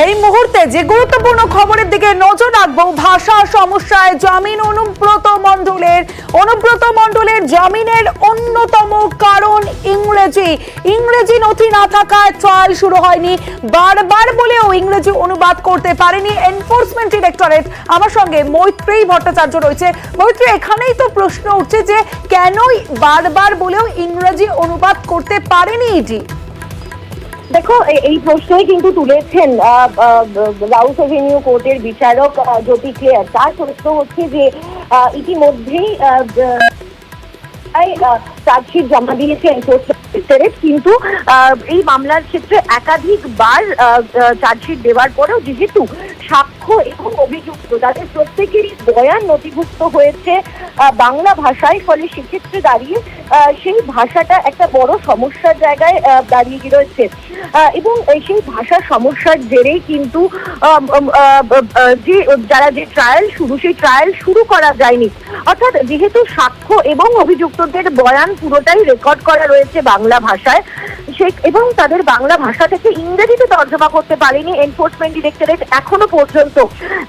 এই মুহূর্তে যে গুরুত্বপূর্ণ খবরের দিকে নজর রাখবো, ভাষা সমস্যায় জামিন অনুব্রত মণ্ডলের জামিনের অন্যতম কারণ ইংরেজি নথি না থাকায় ট্রায়াল শুরু হয়নি। বারবার বলেও ইংরেজি অনুবাদ করতে পারেনি এনফোর্সমেন্ট ডিরেক্টরেট। আমার সঙ্গে মৈত্রেয়ী ভট্টাচার্য রয়েছে। মৈত্রেয়ী, এখানেই তো প্রশ্ন উঠছে যে কেনই বারবার বলেও ইংরেজি অনুবাদ করতে পারেনি ইডি। দেখো, এই প্রশ্নই কিন্তু তুলেছেন রাউস এভিনিউ কোর্টের বিচারক জ্যোতি ক্লেয়ার। তার প্রশ্ন হচ্ছে যে ইতিমধ্যেই চার্জশিট জমা দিয়েছে এনফোর্সমেন্ট ডিরেক্টরেট, কিন্তু এই মামলার ক্ষেত্রে একাধিকবার চার্জশিট দেওয়ার পরেও যেহেতু সাক্ষ্য এবং অভিযুক্ত তাদের প্রত্যেকেরই বয়ান নথিভুক্ত হয়েছে বাংলা ভাষায়, ফলে সেক্ষেত্রে দাঁড়িয়ে সেই ভাষাটা একটা বড় সমস্যার জায়গায় দাঁড়িয়ে রয়েছে এবং সেই ভাষার সমস্যার জেরেই কিন্তু যে ট্রায়াল সেই ট্রায়াল শুরু করা যায়নি। অর্থাৎ যেহেতু সাক্ষ্য এবং অভিযুক্তদের বয়ান পুরোটাই রেকর্ড করা রয়েছে বাংলা ভাষায়, এবং তাদের বাংলা ভাষা থেকে ইংরেজিতে তর্জমা করতে পারেনি এনফোর্সমেন্ট ডিরেক্টরেট। এখনো পর্যন্ত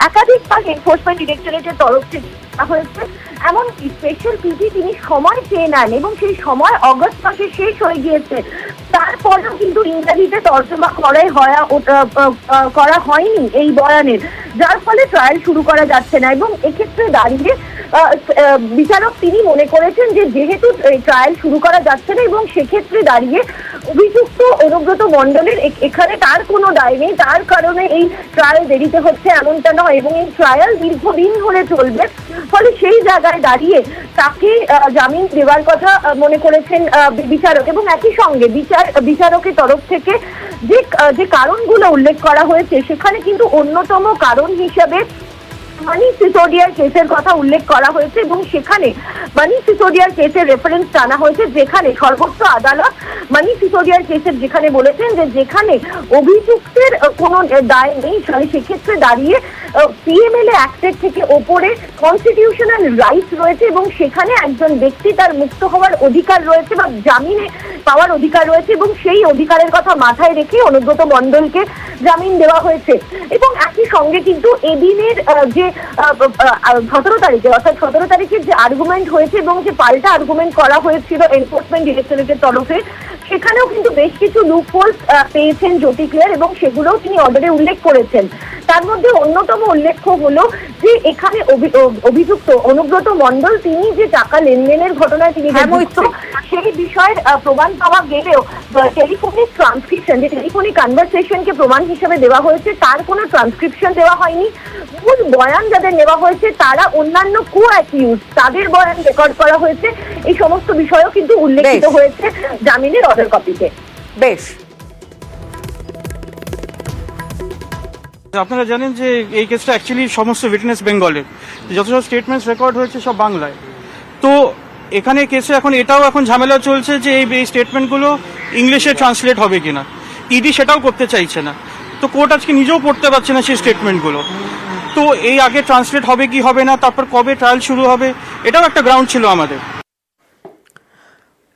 একাধিকবার এনফোর্সমেন্ট ডিরেক্টরেটের তরফ থেকে হয়েছে, এমনকি স্পেশাল পিজি তিনি সময় চেয়ে নেন এবং সেই সময় অগস্ট মাসে শেষ হয়ে গিয়েছে, তারপরেও কিন্তু ইংরেজিতে তর্জমা করা হয়নি এই বয়ানের, যার ফলে ট্রায়াল শুরু করা যাচ্ছে না। এবং এক্ষেত্রে দাঁড়িয়ে বিচারক তিনি মনে করেছেন যে যেহেতু ট্রায়াল শুরু করা যাচ্ছে না এবং সেক্ষেত্রে দাঁড়িয়ে অভিযুক্ত অনুব্রত মণ্ডলের এখানে তার কোনো দায় নেই, তার কারণে এই ট্রায়াল দেরিতে হচ্ছে এমনটা নয়, এবং এই ট্রায়াল দীর্ঘদিন ধরে চলবে, ফলে সেই জায়গায় দাঁড়িয়ে তাকে জামিন দেওয়ার কথা মনে করেছেন বিচারক। এবং একই সঙ্গে বিচারকের তরফ থেকে যে কারণগুলো উল্লেখ করা হয়েছে সেখানে কিন্তু অন্যতম কারণ হিসেবে মানি সিসোডিয়ার কেসের কথা উল্লেখ করা হয়েছে এবং সেখানে মানি সিসোডিয়ার কেসের রেফারেন্স টানা হয়েছে, যেখানে সর্বোচ্চ আদালত মানি সিসোডিয়ার কেসের যেখানে বলেছেন যে যেখানে অভিযুক্তের কোনো দায় নেই, সেক্ষেত্রে দাঁড়িয়ে পিএমএলএ অ্যাক্টের থেকে ওপরে কনস্টিটিউশনাল রাইটস রয়েছে এবং সেখানে একজন ব্যক্তি তার মুক্ত হওয়ার অধিকার রয়েছে বা জামিনে পাওয়ার অধিকার রয়েছে, এবং সেই অধিকারের কথা মাথায় রেখে অনুব্রত মণ্ডলকে জামিন দেওয়া হয়েছে। এবং একই সঙ্গে কিন্তু এদিনের যে 17 তারিখে অর্থাৎ 17 তারিখের যে আর্গুমেন্ট হয়েছে এবং যে পাল্টা আর্গুমেন্ট করা হয়েছিল এনফোর্সমেন্ট ডিরেক্টরেটের তরফে, সেখানেও কিন্তু বেশ কিছু লুপহোলস পেয়েছেন জ্যোতি ক্লেয়ার এবং সেগুলোও তিনি অর্ডারে উল্লেখ করেছেন। তার মধ্যে অন্যতম উল্লেখ্য হলো যে এখানে অভিযুক্ত অনুব্রত মণ্ডল তিনি যে টাকা লেনদেনের ঘটনায় তিনি যুক্ত, সেই বিষয়ের প্রমাণ পাওয়া গেলেও টেলিফোনিক ট্রান্সক্রিপশন, যে টেলিফোনিক কনভারসেশনকে প্রমাণ হিসেবে দেওয়া হয়েছে, তার কোনো ট্রান্সক্রিপশন দেওয়া হয়নি। মূল বয়ান যাদের নেওয়া হয়েছে তারা অন্যান্য কো-অ্যাকিউজ, তাদের বয়ান রেকর্ড করা হয়েছে। এই সমস্ত বিষয়ও কিন্তু উল্লেখিত হয়েছে জামিনের অর্ডার কপিতে। বেশ, আপনারা জানেন যে এই কেসটা অ্যাকচুয়ালি সমস্ত উইটনেস বেঙ্গলের, যত সব স্টেটমেন্টস রেকর্ড হয়েছে সব বাংলায়। তো এখানে কেসে এখন ঝামেলা চলছে যে এই স্টেটমেন্টগুলো ইংলিশে ট্রান্সলেট হবে কিনা, ইডি সেটাও করতে চাইছে না। তো কোর্ট আজকে নিজেও পড়তে পারছে না সেই স্টেটমেন্টগুলো। তো এই আগে ট্রান্সলেট হবে কি হবে না, তারপর কবে ট্রায়াল শুরু হবে, এটাও একটা গ্রাউন্ড ছিল আমাদের।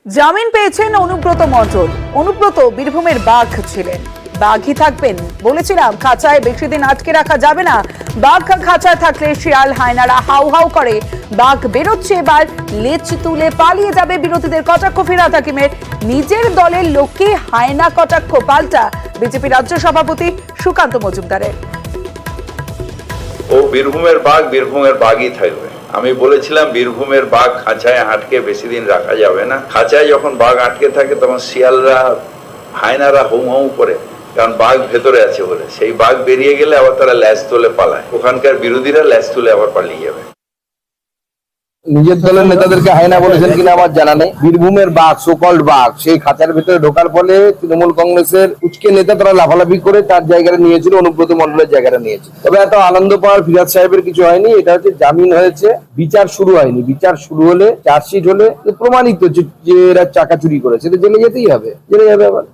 জামিন পেয়েছেন অনুব্রত মণ্ডল। অনুব্রত বীরভূমের বাঘ ছিলেন, বাঘই থাকবেন। বলেছিলাম খাঁচায় বেশি দিন আটকে রাখা যাবে না, বাঘ খাঁচায় থাকলে শিয়াল হায়নারা হাউ হাউ করে, বাঘ বেরোচ্ছে এবার লেজ তুলে পালিয়ে যাবে বিরোধীদের কটাক্ষ ফিরহাদ হাকিমের। নিজের দলের লোককে হায়না কটাক্ষ পাল্টা বিজেপি রাজ্য সভাপতি সুকান্ত মজুমদারের। ও বীরভূমের বাঘই থাকবে। আমি বলেছিলাম বীরভূমের বাঘ খাঁচায় আটকে বেশি দিন রাখা যাবে না। খাঁচায় যখন বাঘ আটকে থাকে তখন শিয়ালরা হায়নারা হুম হুম করে, কারণ বাঘ ভেতরে আছে বলে। সেই বাঘ বেরিয়ে গেলে আবার তারা ল্যাজ তুলে পালায়, ওখানকার বিরোধীরা ল্যাজ তুলে আবার পালিয়ে যাবে। নিজের দলের নেতাদেরকে হায়না বলেছেন কিনা আমার জানা নেই। বীরভূমের বাঘ, সোকল্ড বাঘ, সেই খাঁচার ভেতরে ঢোকার ফলে তৃণমূল কংগ্রেসের উচকে নেতা তারা লাফালাফি করে তার জায়গাটা নিয়েছিল, অনুব্রত মণ্ডলের জায়গাটা নিয়েছে। তবে এত আনন্দ পাওয়ার ফিরহাদ সাহেবের কিছু হয়নি। এটা হচ্ছে জামিন হয়েছে, বিচার শুরু হয়নি। বিচার শুরু হলে, চার্জশিট হলে প্রমাণিত যে এরা টাকা চুরি করেছে, জেলে যেতেই হবে, জেলে যাবে আবার।